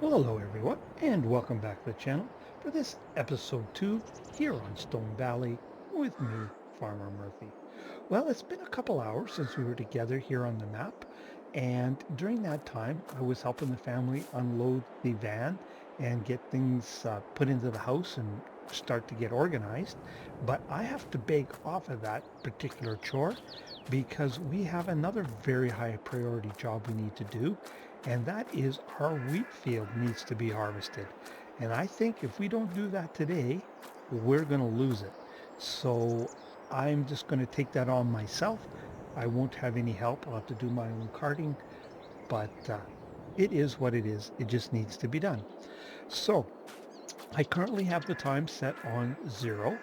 Well, hello everyone, and welcome back to the channel for this episode 2 here on Stone Valley with me, Farmer Murphy. Well, it's been a couple hours since we were together here on the map, and during that time, I was helping the family unload the van and get things put into the house and start to get organized. But I have to beg off of that particular chore because we have another very high priority job we need to do, and that is our wheat field needs to be harvested. And I think if we don't do that today, we're going to lose it. So I'm just going to take that on myself. I won't have any help. I'll have to do my own carting, but it is what it is. It just needs to be done. So I currently have the time set on 0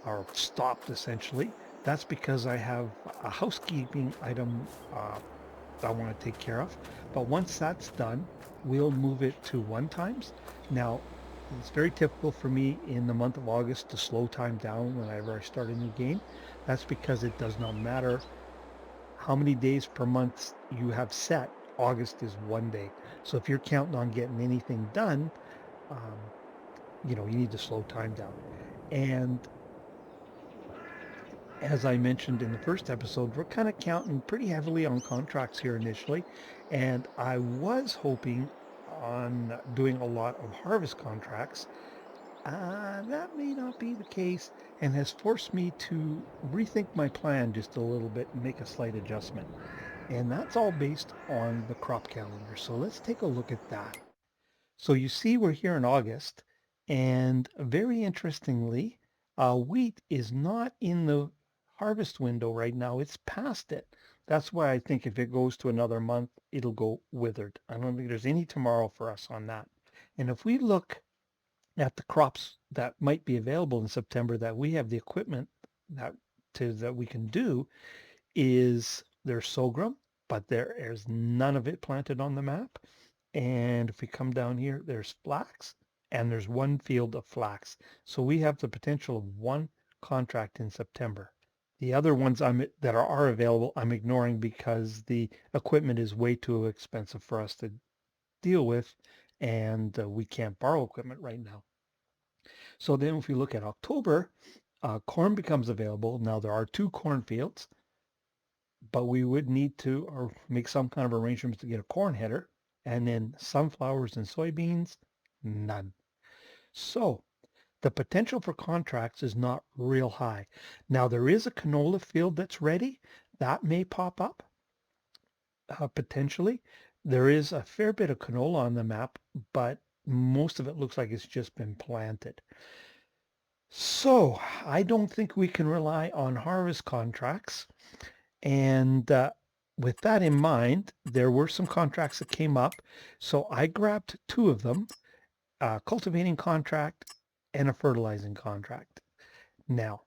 or stopped essentially. That's because I have a housekeeping item I want to take care of. But once that's done, we'll move it to 1 times. Now, it's very typical for me in the month of August to slow time down whenever I start a new game. That's because it does not matter how many days per month you have set. August is 1 day. So if you're counting on getting anything done, um, you need to slow time down. And as I mentioned in the first episode, we're kind of counting pretty heavily on contracts here initially. And I was hoping on doing a lot of harvest contracts. That may not be the case and has forced me to rethink my plan just a little bit and make a slight adjustment. And that's all based on the crop calendar. So let's take a look at that. So you see we're here in August, and very interestingly, wheat is not in the harvest window right now. It's past it. That's why I think if it goes to another month, it'll go withered. I don't think there's any tomorrow for us on that. And if we look at the crops that might be available in September that we have the equipment that that we can do, is there's sorghum, but there is none of it planted on the map. And if we come down here, there's flax, and there's one field of flax. So we have the potential of one contract in September. The other ones that are available, I'm ignoring because the equipment is way too expensive for us to deal with, and we can't borrow equipment right now. So then if we look at October, corn becomes available. Now there are 2 cornfields, but we would need to or make some kind of arrangements to get a corn header, and then sunflowers and soybeans, none. So the potential for contracts is not real high. Now there is a canola field that's ready. That may pop up potentially. There is a fair bit of canola on the map, but most of it looks like it's just been planted. So I don't think we can rely on harvest contracts. And with that in mind, there were some contracts that came up. So I grabbed 2 of them, a cultivating contract and a fertilizing contract. Now,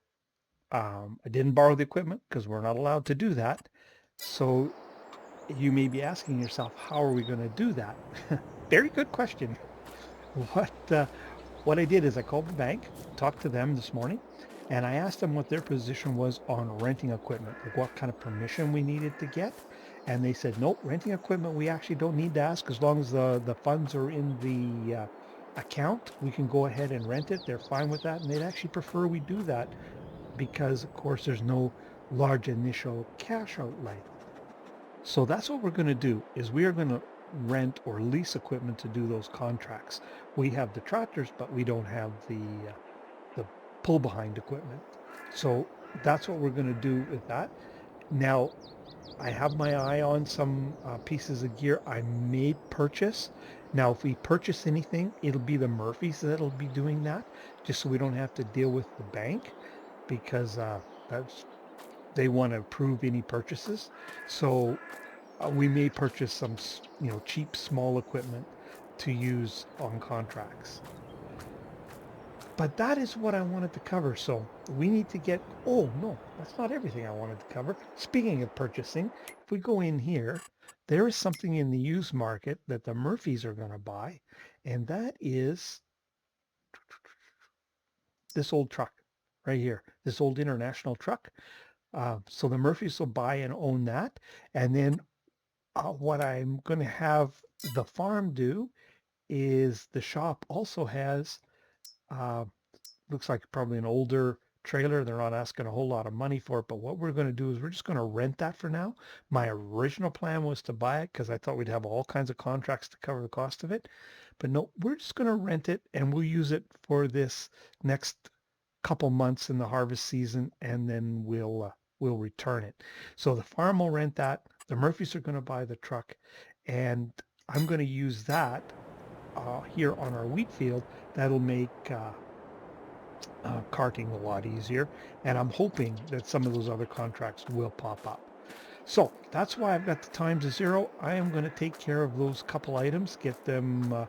I didn't borrow the equipment because we're not allowed to do that. So you may be asking yourself, how are we going to do that? Very good question. What uh, what I did is I called the bank, talked to them this morning, and I asked them what their position was on renting equipment, like what kind of permission we needed to get. And they said, nope, renting equipment, we actually don't need to ask as long as the funds are in the account. We can go ahead and rent it. They're fine with that. And they'd actually prefer we do that because, of course, there's no large initial cash outlay. So that's what we're going to do is we are going to rent or lease equipment to do those contracts. We have the tractors, but we don't have the pull behind equipment. So that's what we're going to do with that. Now, I have my eye on some pieces of gear I may purchase. Now, if we purchase anything, it'll be the Murphys that'll be doing that, just so we don't have to deal with the bank because that's they want to approve any purchases. So we may purchase some, cheap small equipment to use on contracts. But that is what I wanted to cover. So we need to get, oh no, that's not everything I wanted to cover. Speaking of purchasing, if we go in here, there is something in the used market that the Murphys are going to buy. And that is this old truck right here, this old international truck. So the Murphys will buy and own that. And then what I'm going to have the farm do is the shop also has, uh, looks like probably an older trailer. They're not asking a whole lot of money for it, but what we're going to do is we're just going to rent that for now. My original plan was to buy it because I thought we'd have all kinds of contracts to cover the cost of it. But no, we're just going to rent it and we'll use it for this next couple months in the harvest season, and then we'll return it. So the farm will rent that. The Murphys are going to buy the truck, and I'm going to use that here on our wheat field. That'll make carting a lot easier, and I'm hoping that some of those other contracts will pop up. So that's why I've got the time to zero. I am going to take care of those couple items, get them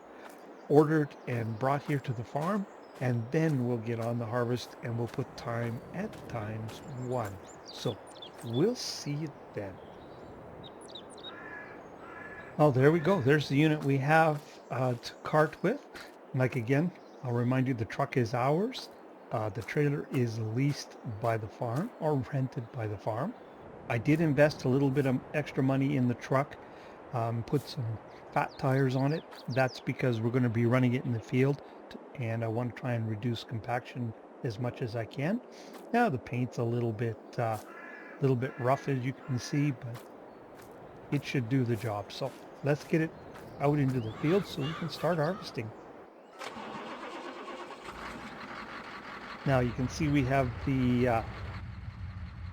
ordered and brought here to the farm, and then we'll get on the harvest and we'll put time at ×1. So we'll see you then. Oh, there we go. There's the unit we have to cart with. Like again, I'll remind you the truck is ours. The trailer is leased by the farm or rented by the farm. I did invest a little bit of extra money in the truck, put some fat tires on it. That's because we're going to be running it in the field, and I want to try and reduce compaction as much as I can. Now the paint's a little bit rough, as you can see, but it should do the job. So let's get it out into the field so we can start harvesting. Now you can see we have the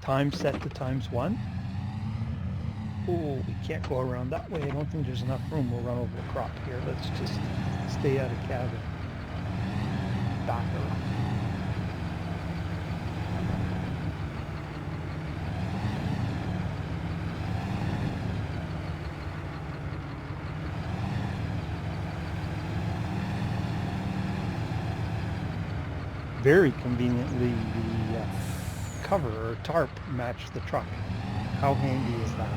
time set to ×1. Oh, we can't go around that way. I don't think there's enough room. We'll run over the crop here. Let's just stay out of cabin. Back around. Very conveniently, the cover or tarp matched the truck. How handy is that?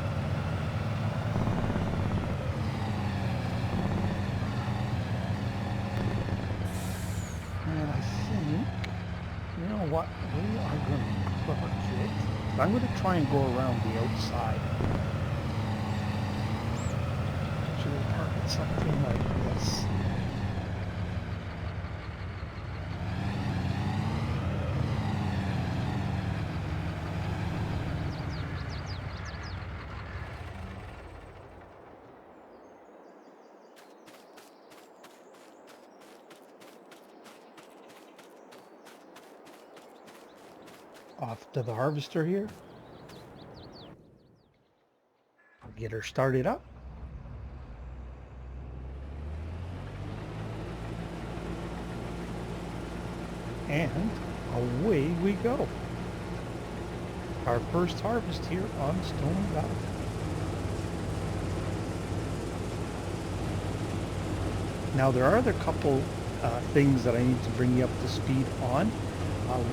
And I think, you know what, we are going to park it. I'm going to try and go around the outside. Should we park it something like this? Off to the harvester here. Get her started up. And away we go. Our first harvest here on Stone Valley. Now there are other couple things that I need to bring you up to speed on.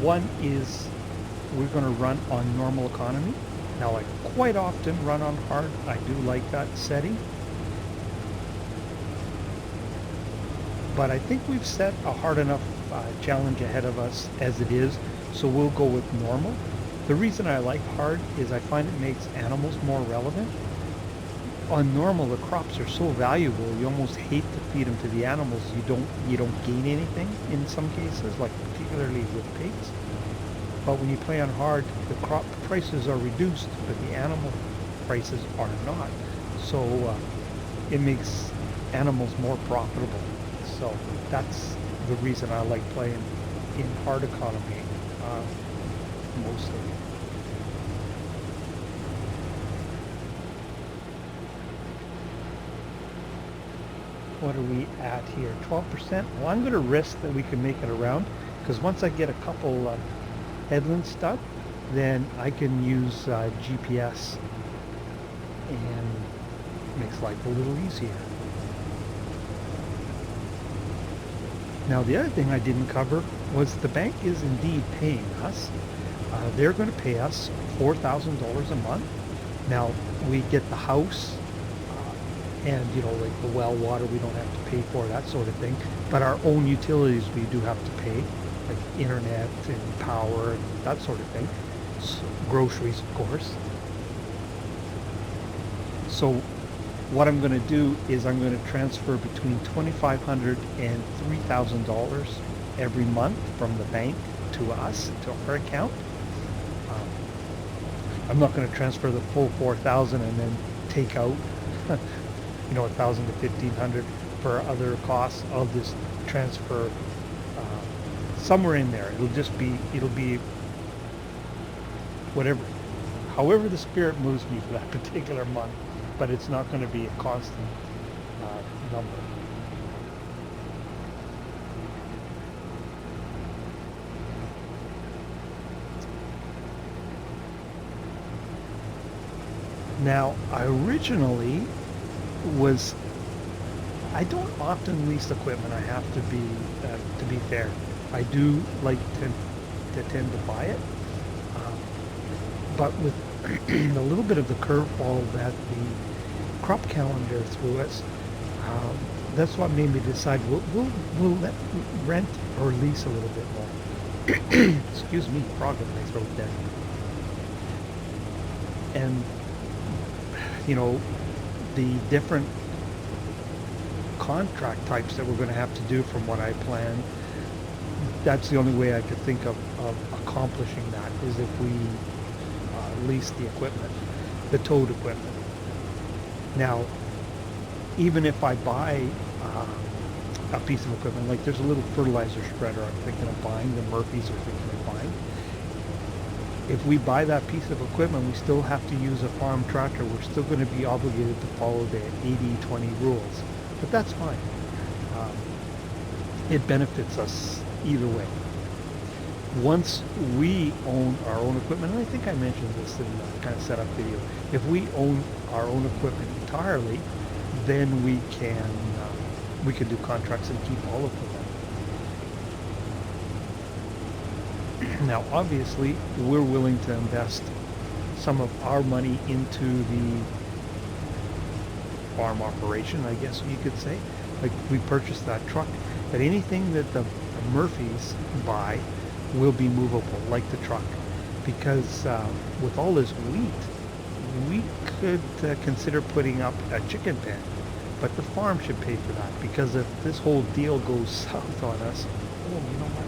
One is we're going to run on normal economy. Now I quite often run on hard. I do like that setting. But I think we've set a hard enough challenge ahead of us as it is, so we'll go with normal. The reason I like hard is I find it makes animals more relevant. On normal, the crops are so valuable, you almost hate to feed them to the animals. You don't gain anything in some cases, like particularly with pigs. But when you play on hard, the crop prices are reduced, but the animal prices are not. So it makes animals more profitable. So that's the reason I like playing in hard economy mostly. What are we at here? 12%? Well, I'm going to risk that we can make it around, because once I get a couple headlands stuck, then I can use GPS, and it makes life a little easier. Now the other thing I didn't cover was the bank is indeed paying us. They're going to pay us $4,000 a month. Now we get the house and, you know, like the well water we don't have to pay for, that sort of thing. But our own utilities we do have to pay, like internet and power and that sort of thing. So, groceries, of course. So what I'm going to do is I'm going to transfer between $2,500 and $3,000 every month from the bank to us, to our account. Um, I'm not going to transfer the full 4,000 and then take out, 1,000 to 1,500 for other costs. I'll just transfer somewhere in there. It'll be whatever, however the spirit moves me for that particular month, but it's not going to be a constant number. Now, I originally was, I don't often lease equipment, I have to be fair. I do like to tend to buy it, but with a little bit of the curveball that the crop calendar threw us, that's what made me decide we'll let rent or lease a little bit more. Excuse me, frog in my throat there. And the different contract types that we're going to have to do from what I plan, that's the only way I could think of accomplishing that, is if we lease the equipment, the towed equipment. Now, even if I buy a piece of equipment, like there's a little fertilizer spreader I'm thinking of buying, the Murphys are thinking of buying. If we buy that piece of equipment, we still have to use a farm tractor. We're still going to be obligated to follow the 80-20 rules, but that's fine. It benefits us either way. Once we own our own equipment, and I think I mentioned this in the kind of setup video, if we own our own equipment entirely, then we can do contracts and keep all of them. Now, obviously, we're willing to invest some of our money into the farm operation, I guess you could say. Like, we purchased that truck, but anything that the Murphys buy will be movable, like the truck, because with all this wheat, we could consider putting up a chicken pen, but the farm should pay for that, because if this whole deal goes south on us, oh, you know what?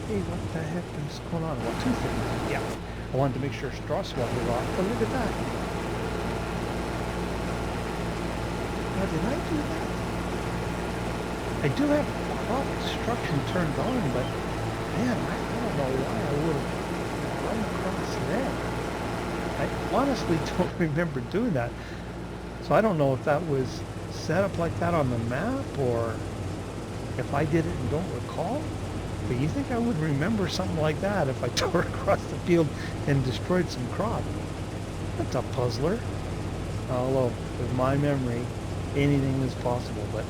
Hey, what the heck is going on? Well, two things. Yeah, I wanted to make sure straw swab was off, but look at that. Now, did I do that? I do have crop destruction turned on, but man, I don't know why I would have run across there. I honestly don't remember doing that. So I don't know if that was set up like that on the map, or if I did it and don't recall. But you think I would remember something like that if I tore across the field and destroyed some crop? That's a puzzler. Although, with my memory, anything is possible, but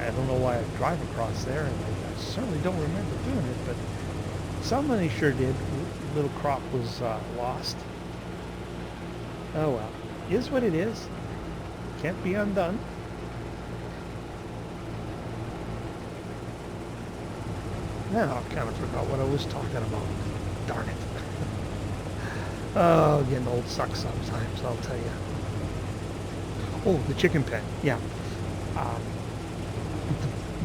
I don't know why I drive across there, and I certainly don't remember doing it, but somebody sure did. Little crop was lost. Oh well, is what it is. Can't be undone. Now I kind of forgot what I was talking about. Darn it. Oh, getting old sucks sometimes, I'll tell you. Oh, the chicken pen. Yeah.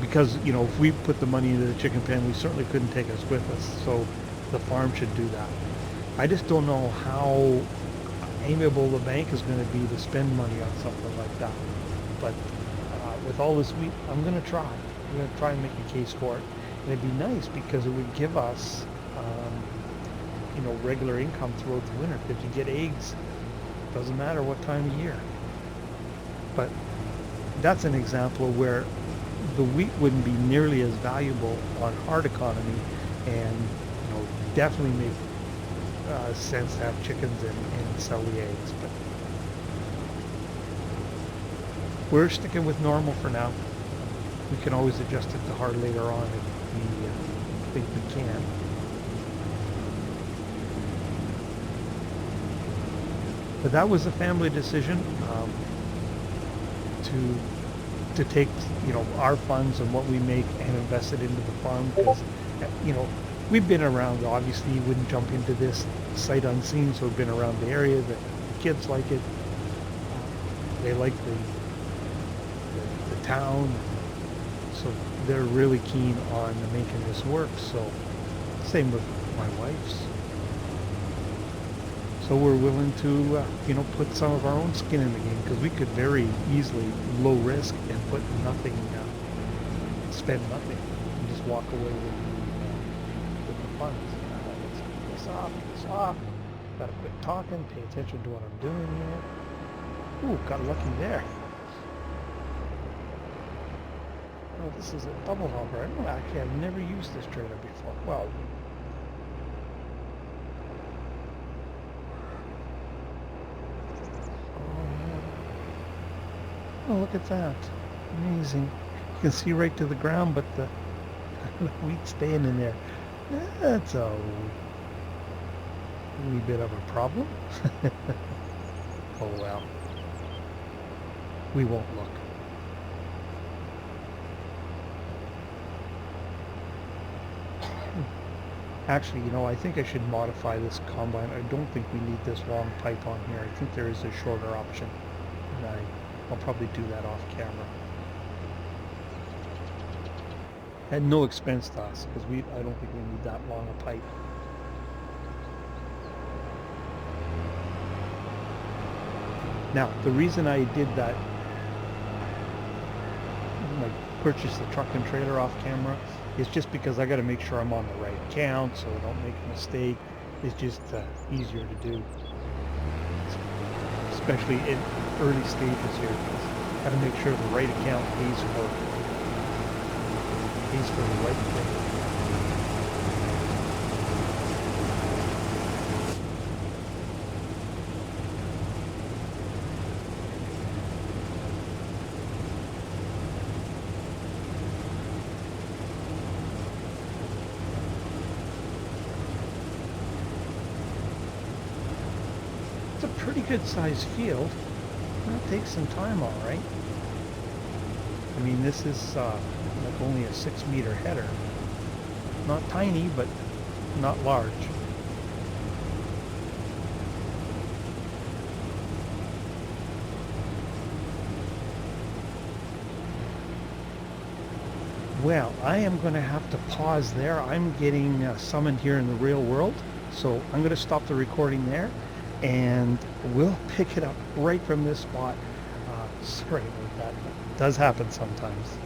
Because, if we put the money into the chicken pen, we certainly couldn't take us with us. So the farm should do that. I just don't know how amiable the bank is going to be to spend money on something like that. But with all this wheat, I'm going to try. I'm going to try and make a case for it. And it'd be nice because it would give us, regular income throughout the winter. Because you get eggs, doesn't matter what time of year. But that's an example of where the wheat wouldn't be nearly as valuable on hard economy, and definitely make sense to have chickens and sell the eggs. But we're sticking with normal for now. We can always adjust it to hard later on if we think we can. But that was a family decision to take our funds and what we make and invest it into the farm, because we've been around. Obviously, you wouldn't jump into this sight unseen, so we've been around the area. The kids like it. they like the town, so they're really keen on making this work. So same with my wife's. So we're willing to, put some of our own skin in the game, because we could very easily low risk and put nothing, spend nothing, and just walk away with the funds. Let's keep this off, keep this off. Gotta quit talking, pay attention to what I'm doing here. Ooh, got lucky there. Oh, this is a double hopper. I don't actually, I've never used this trailer before. Well, oh, look at that. Amazing. You can see right to the ground, but the wheat's staying in there. That's a wee bit of a problem. Oh well. We won't look. Actually, I think I should modify this combine. I don't think we need this long pipe on here. I think there is a shorter option. And I'll probably do that off camera. At no expense to us, because I don't think we need that long a pipe. Now, the reason I did that, purchase the truck and trailer off camera, is just because I got to make sure I'm on the right account so I don't make a mistake. It's just easier to do, especially in early stages here. Got to make sure the right account pays for the right thing. It's a pretty good sized field. It'll take some time, all right. I mean, this is like only a 6-meter header. Not tiny, but not large. Well, I am going to have to pause there. I'm getting summoned here in the real world, so I'm going to stop the recording there, and we'll pick it up right from this spot. Sorry about that. It does happen sometimes.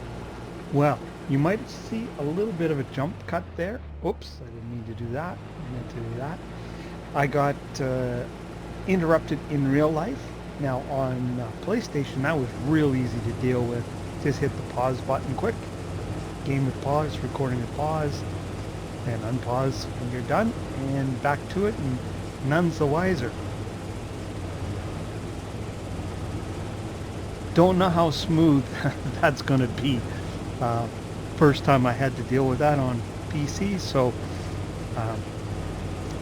Well, you might see a little bit of a jump cut there. Oops, I didn't mean to do that. I meant to do that. I got interrupted in real life. Now on PlayStation, that was real easy to deal with. Just hit the pause button quick. Game with pause, recording with pause, and unpause when you're done, and back to it, and none's the wiser. Don't know how smooth that's going to be. First time I had to deal with that on PC, so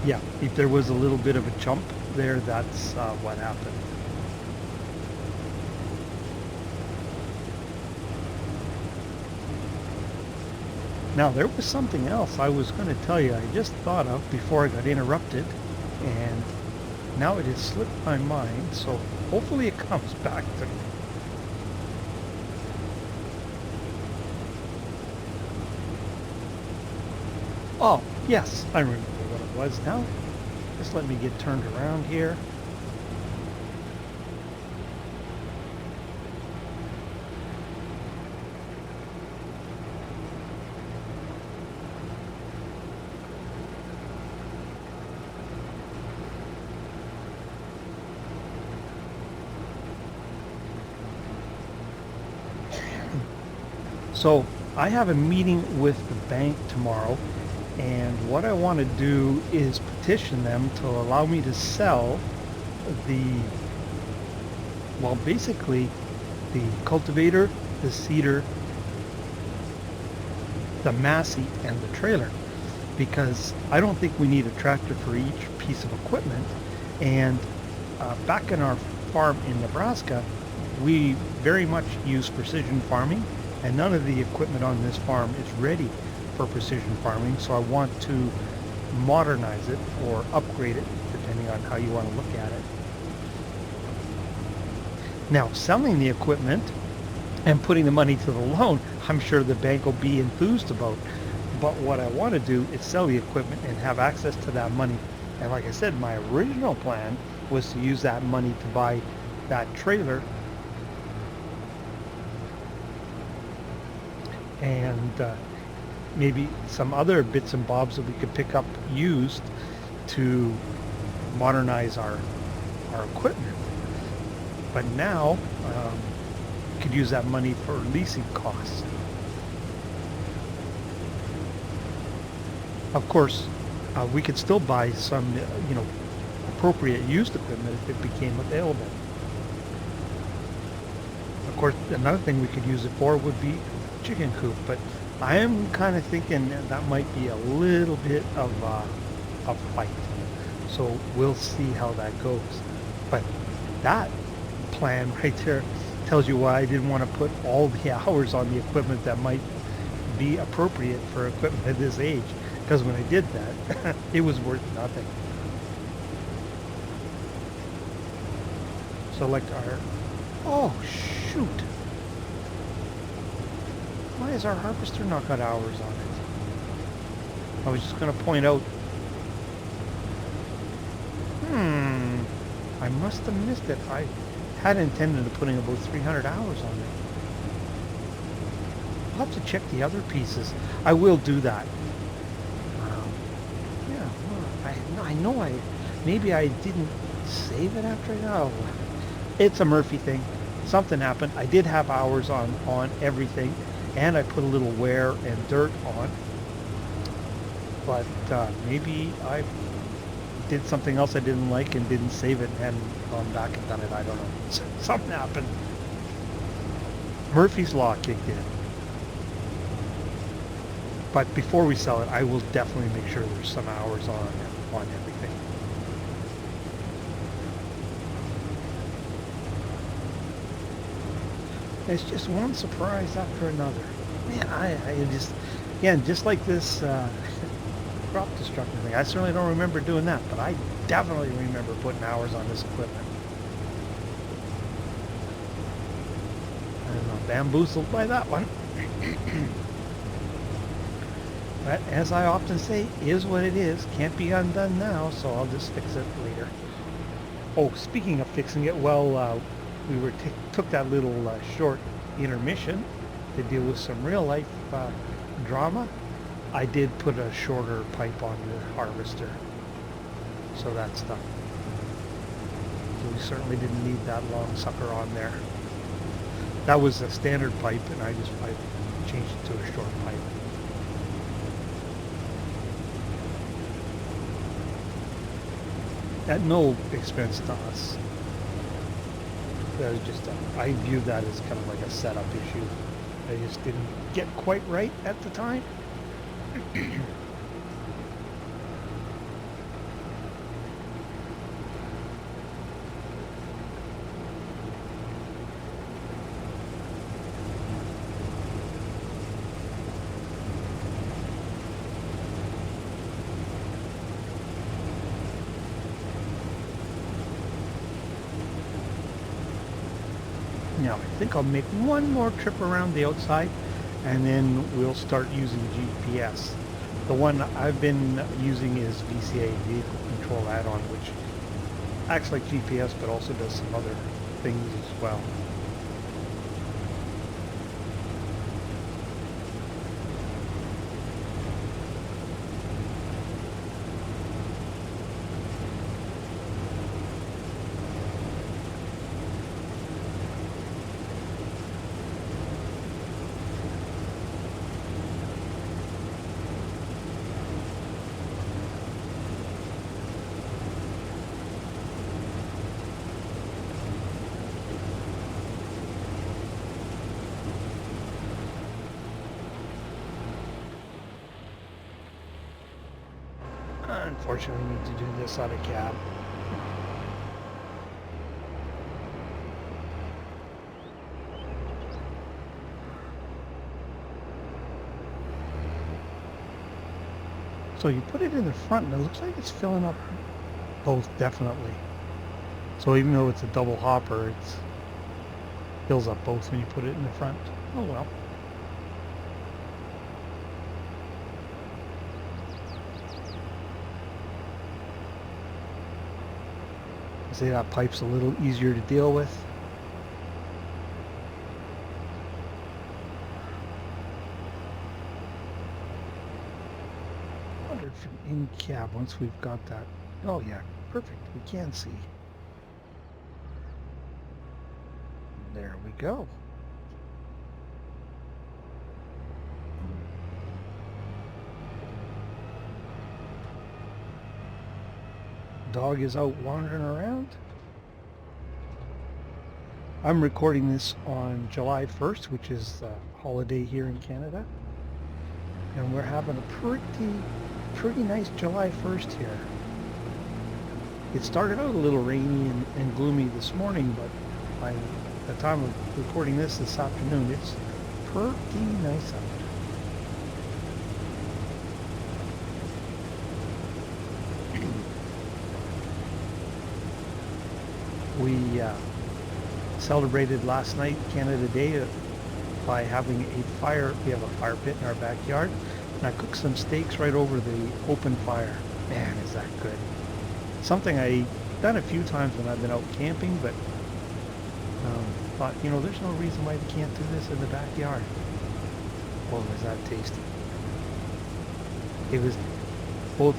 yeah, if there was a little bit of a jump there, that's what happened. Now, there was something else I was going to tell you I just thought of before I got interrupted, and now it has slipped my mind, so hopefully it comes back to me. Oh, yes, I remember what it was now. Just let me get turned around here. So I have a meeting with the bank tomorrow, and what I want to do is petition them to allow me to sell basically the cultivator, the seeder, the Massey, and the trailer, because I don't think we need a tractor for each piece of equipment. And back in our farm in Nebraska, we very much use precision farming, and none of the equipment on this farm is ready for precision farming, so I want to modernize it or upgrade it, depending on how you want to look at it. Now, selling the equipment and putting the money to the loan, I'm sure the bank will be enthused about. But what I want to do is sell the equipment and have access to that money. And like I said, my original plan was to use that money to buy that trailer and maybe some other bits and bobs that we could pick up used to modernize our equipment. But now we could use that money for leasing costs. Of course, we could still buy some, appropriate used equipment if it became available. Of course, another thing we could use it for would be chicken coop, but I am kind of thinking that might be a little bit of a fight. So we'll see how that goes. But that plan right there tells you why I didn't want to put all the hours on the equipment that might be appropriate for equipment at this age. Because when I did that, it was worth nothing. Select our... Oh, shoot! Why is our harvester not got hours on it? I was just going to point out... I must have missed it. I had intended of putting about 300 hours on it. I'll have to check the other pieces. I will do that. I know maybe I didn't save it after I know. It's a Murphy thing. Something happened. I did have hours on everything, and I put a little wear and dirt on. But maybe I did something else I didn't like and didn't save it and gone back and done it. I don't know. Something happened. Murphy's Law kicked in. But before we sell it, I will definitely make sure there's some hours on everything. It's just one surprise after another. Man, I just, again, just like this crop destruction thing, I certainly don't remember doing that, but I definitely remember putting hours on this equipment. I'm bamboozled by that one. But as I often say, is what it is. Can't be undone now, so I'll just fix it later. Oh, speaking of fixing it, well, we took that little short intermission to deal with some real life drama. I did put a shorter pipe on the harvester, so that's done. So we certainly didn't need that long sucker on there. That was a standard pipe, and I changed it to a short pipe. At no expense to us. That was just I view that as kind of like a setup issue. I just didn't get quite right at the time. Now, I think I'll make one more trip around the outside, and then we'll start using GPS. The one I've been using is VCA, Vehicle Control Add-on, which acts like GPS, but also does some other things as well. Unfortunately, we need to do this out of cab. So you put it in the front, and it looks like it's filling up both definitely. So even though it's a double hopper, it's fills up both when you put it in the front. Oh well. See, that pipe's a little easier to deal with. From in cab once we've got that. Oh yeah, perfect. We can see. There we go. Dog is out wandering around. I'm recording this on July 1st, which is a holiday here in Canada. And we're having a pretty nice July 1st here. It started out a little rainy and gloomy this morning, but by the time of recording this afternoon, it's pretty nice out. We celebrated last night Canada Day by having a fire. We have a fire pit in our backyard, and I cooked some steaks right over the open fire. Man, is that good. Something I've done a few times when I've been out camping, but thought, you know, there's no reason why we can't do this in the backyard. Oh, was that tasty. It was both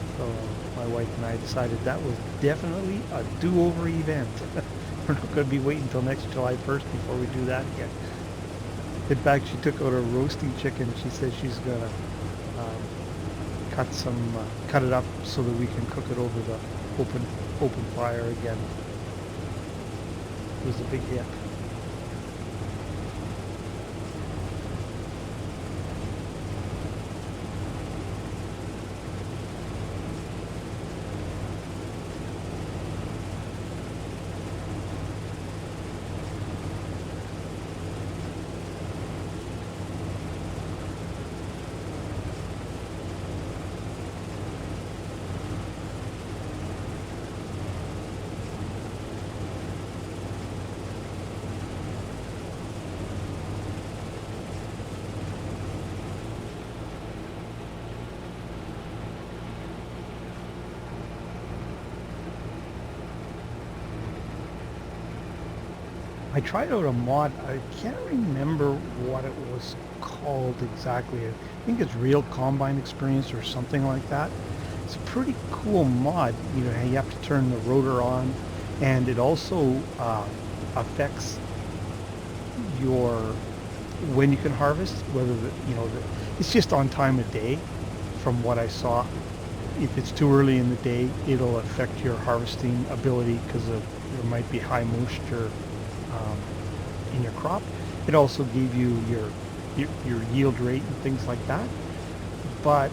my wife and I decided that was definitely a do-over event. We're not going to be waiting until next July 1st before we do that again. In fact, she took out a roasting chicken. She says she's going to cut it up so that we can cook it over the open fire again. It was a big hit. I tried out a mod. I can't remember what it was called exactly. I think it's Real Combine Experience or something like that. It's a pretty cool mod. You know, you have to turn the rotor on, and it also affects your when you can harvest. Whether it's just on time of day. From what I saw, if it's too early in the day, it'll affect your harvesting ability because there might be high moisture in your crop. It also gave you your yield rate and things like that, but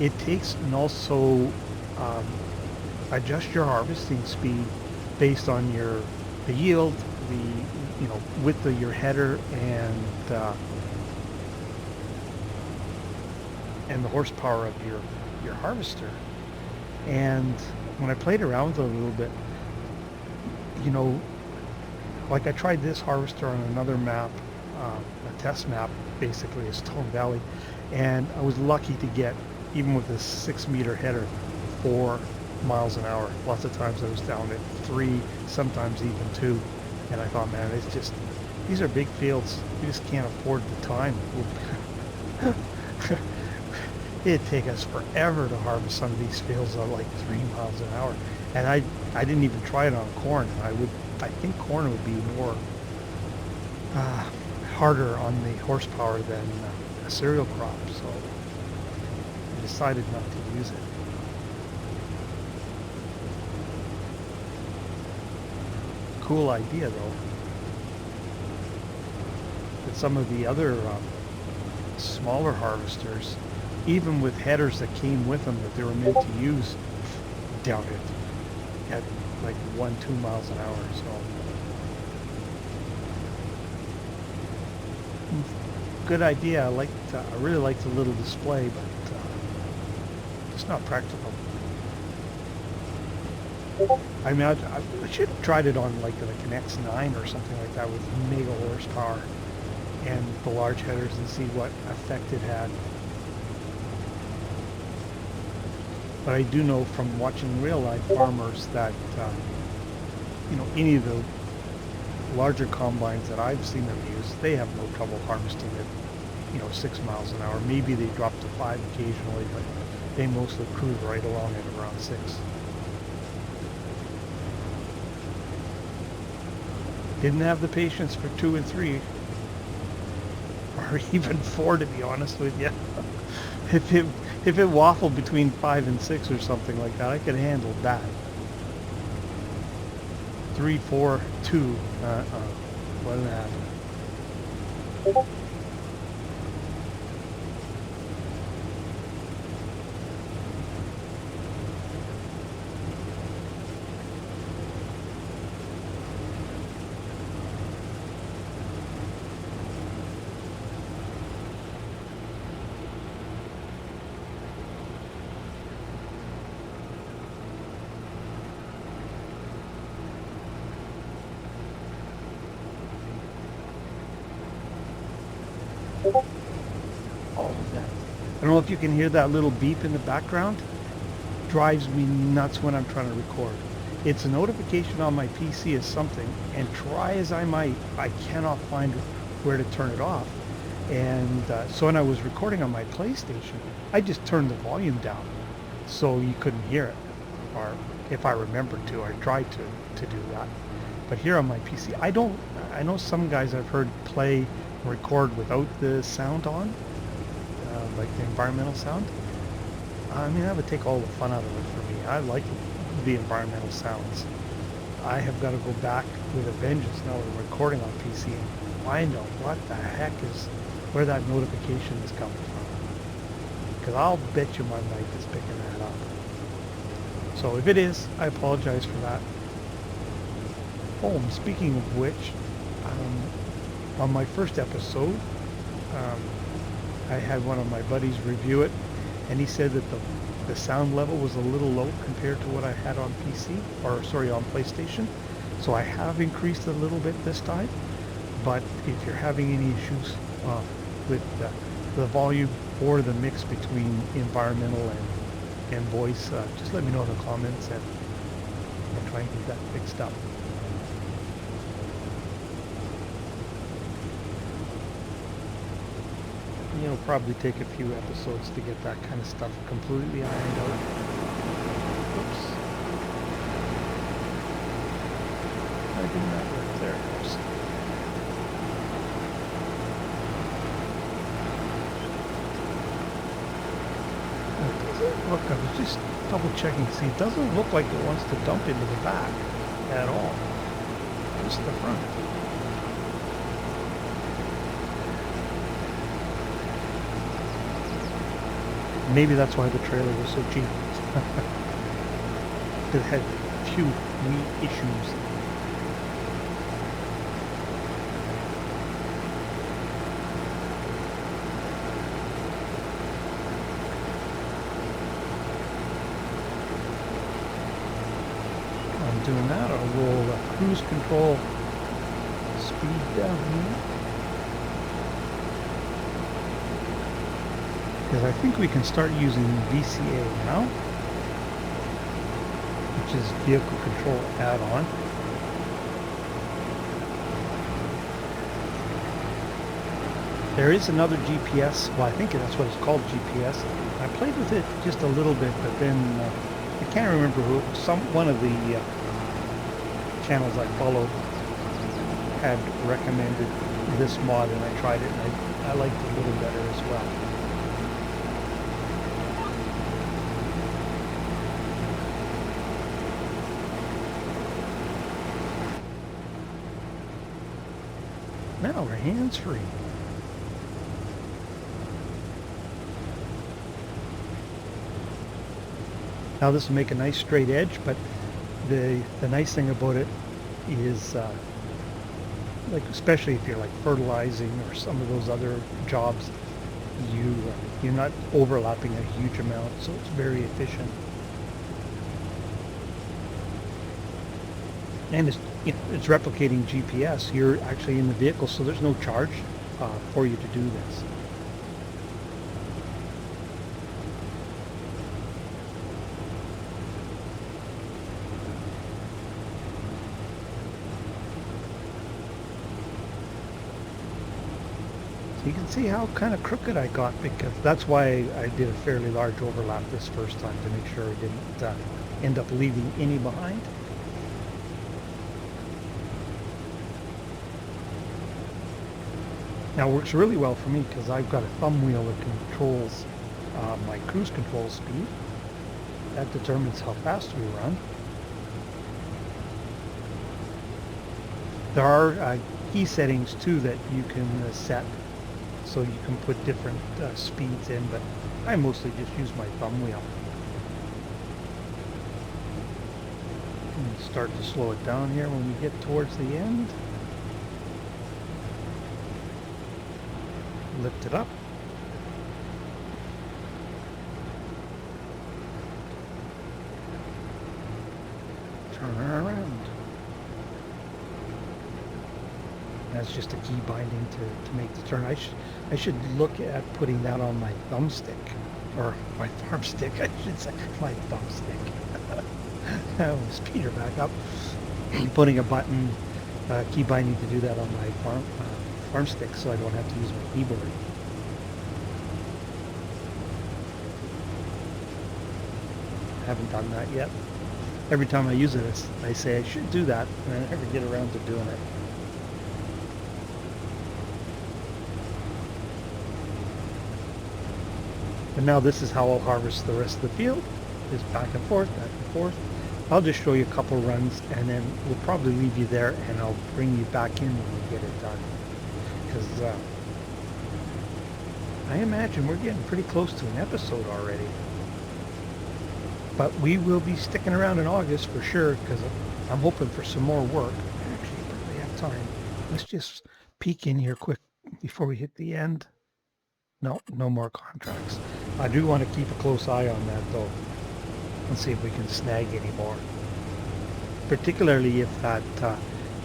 it takes and also adjust your harvesting speed based on the yield, the width of your header, and the horsepower of your harvester. And when I played around with it a little bit, like I tried this harvester on another map, a test map, basically a Stone Valley, and I was lucky to get, even with this 6-meter header, 4 miles an hour. Lots of times I was down at 3, sometimes even 2, and I thought, man, it's just, these are big fields. You just can't afford the time. It'd take us forever to harvest some of these fields at like 3 miles an hour. And I didn't even try it on corn. I think corn would be more harder on the horsepower than a cereal crop, so I decided not to use it. Cool idea though. But some of the other smaller harvesters, even with headers that came with them that they were meant to use, down at like 1-2 miles an hour. So good idea. I really liked the little display, but it's not practical. I mean, I should have tried it on like an X9 or something like that with mega horsepower and the large headers and see what effect it had. But I do know from watching real life farmers that, any of the larger combines that I've seen them use, they have no trouble harvesting at, 6 miles an hour. Maybe they drop to 5 occasionally, but they mostly cruise right along at around 6. Didn't have the patience for 2 and 3, or even 4, to be honest with you. If it waffled between 5 and 6 or something like that, I could handle that. 3, 4, 2, wasn't happening. All of that. I don't know if you can hear that little beep in the background. Drives me nuts when I'm trying to record. It's a notification on my PC as something, and try as I might, I cannot find where to turn it off. And so when I was recording on my PlayStation, I just turned the volume down so you couldn't hear it. Or if I remembered to, I tried to do that. But here on my PC, I know some guys I've heard play record without the sound on, like the environmental sound. I mean, that would take all the fun out of it for me. I like the environmental sounds. I have got to go back with a vengeance now we're recording on PC and find out what the heck is, where that notification is coming from. Because I'll bet you my mic is picking that up. So if it is, I apologize for that. Oh, and speaking of which, on my first episode, I had one of my buddies review it, and he said that the sound level was a little low compared to what I had on PC, on PlayStation. So I have increased a little bit this time. But if you're having any issues with the volume or the mix between environmental and voice, just let me know in the comments, and I'll try and get that fixed up. It'll probably take a few episodes to get that kind of stuff completely ironed out. Oops. I did not work. There it goes. Look, I was just double checking. See, it doesn't look like it wants to dump into the back at all. Just the front. Maybe that's why the trailer was so cheap. It had few wee issues. I'm doing that. I'll roll the cruise control speed down here. Because I think we can start using VCA now, which is Vehicle Control Add-on. There is another GPS, well, I think that's what it's called, GPS. I played with it just a little bit, but then I can't remember one of the channels I followed had recommended this mod, and I tried it, and I liked it a little better as well. Now we're hands-free. Now this will make a nice straight edge, but the nice thing about it is, like especially if you're like fertilizing or some of those other jobs, you're not overlapping a huge amount, so it's very efficient. And it's replicating GPS. You're actually in the vehicle, so there's no charge for you to do this. So you can see how kind of crooked I got, because that's why I did a fairly large overlap this first time, to make sure I didn't end up leaving any behind. Now it works really well for me because I've got a thumb wheel that controls my cruise control speed. That determines how fast we run. There are key settings too that you can set, so you can put different speeds in, but I mostly just use my thumb wheel. And start to slow it down here when we get towards the end. Lift it up. Turn her around. That's just a key binding to make the turn. I should look at putting that on my thumbstick, or my farm stick, I should say, my thumbstick. Oh, speed her back up. Putting a button, key binding to do that on my farm stick, so I don't have to use my keyboard. I haven't done that yet. Every time I use it, I say I should do that, and I never get around to doing it. And now this is how I'll harvest the rest of the field. Just back and forth, back and forth. I'll just show you a couple runs, and then we'll probably leave you there, and I'll bring you back in when we get it done. Because I imagine we're getting pretty close to an episode already. But we will be sticking around in August for sure, because I'm hoping for some more work. Actually, if we have time, let's just peek in here quick before we hit the end. No, no more contracts. I do want to keep a close eye on that though, and see if we can snag any more. Particularly if that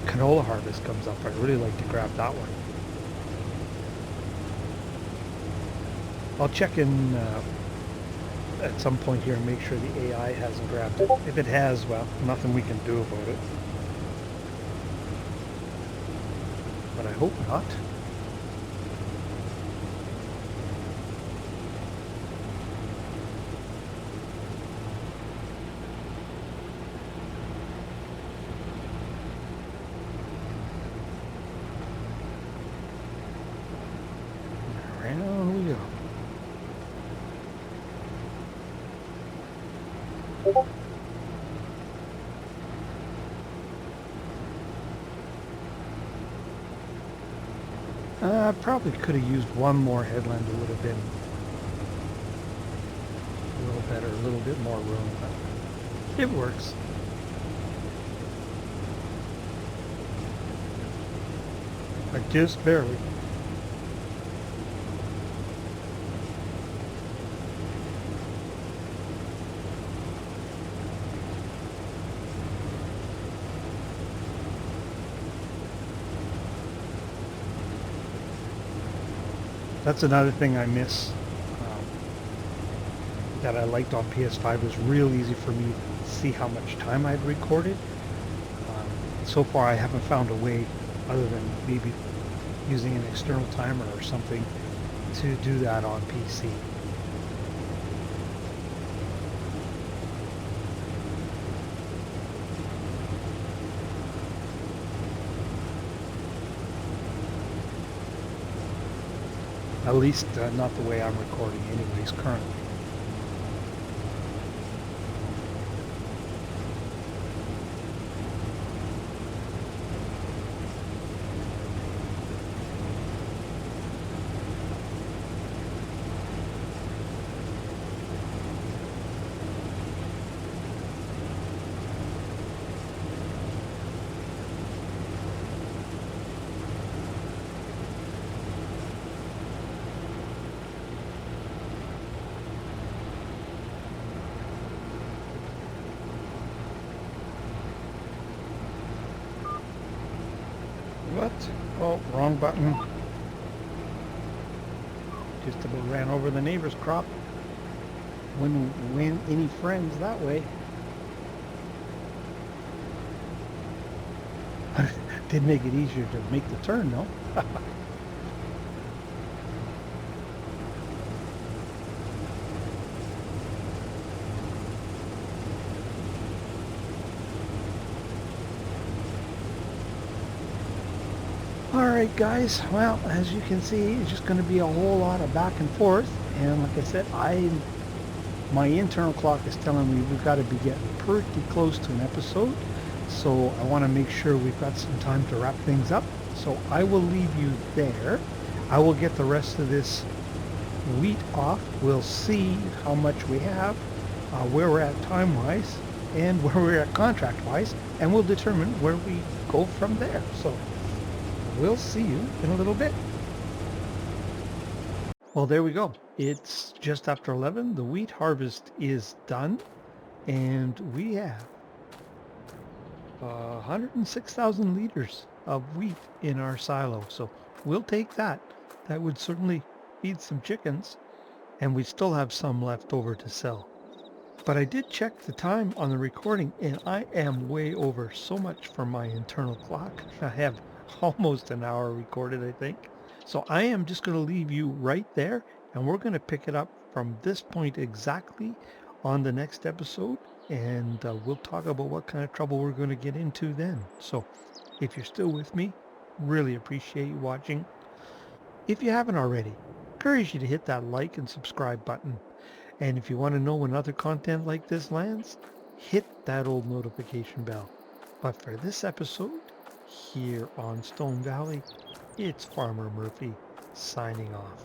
canola harvest comes up, I'd really like to grab that one. I'll check in at some point here and make sure the AI hasn't grabbed it. If it has, well, nothing we can do about it. But I hope not. Around we go. I probably could have used one more headland. It would have been a little better, a little bit more room, but it works. Just barely. That's another thing I miss that I liked on PS5. It was real easy for me to see how much time I've recorded. So far I haven't found a way, other than maybe using an external timer or something, to do that on PC. At least not the way I'm recording anyways currently. What? Oh, wrong button. Just about ran over the neighbor's crop. Wouldn't win any friends that way. Did make it easier to make the turn though. Alright guys, well, as you can see, it's just going to be a whole lot of back and forth. And like I said, my internal clock is telling me we've got to be getting pretty close to an episode. So I want to make sure we've got some time to wrap things up. So I will leave you there. I will get the rest of this wheat off. We'll see how much we have, where we're at time-wise, and where we're at contract-wise, and we'll determine where we go from there. So we'll see you in a little bit. Well, there we go. It's just after 11. The wheat harvest is done, and we have 106,000 liters of wheat in our silo. So we'll take that. That would certainly feed some chickens, and we still have some left over to sell. But I did check the time on the recording, and I am way over so much for my internal clock. I have almost an hour recorded, I think. So I am just going to leave you right there, and we're going to pick it up from this point exactly on the next episode, and we'll talk about what kind of trouble we're going to get into then. So if you're still with me, really appreciate you watching. If you haven't already, encourage you to hit that like and subscribe button. And if you want to know when other content like this lands, hit that old notification bell. But for this episode, here on Stone Valley, it's Farmer Murphy signing off.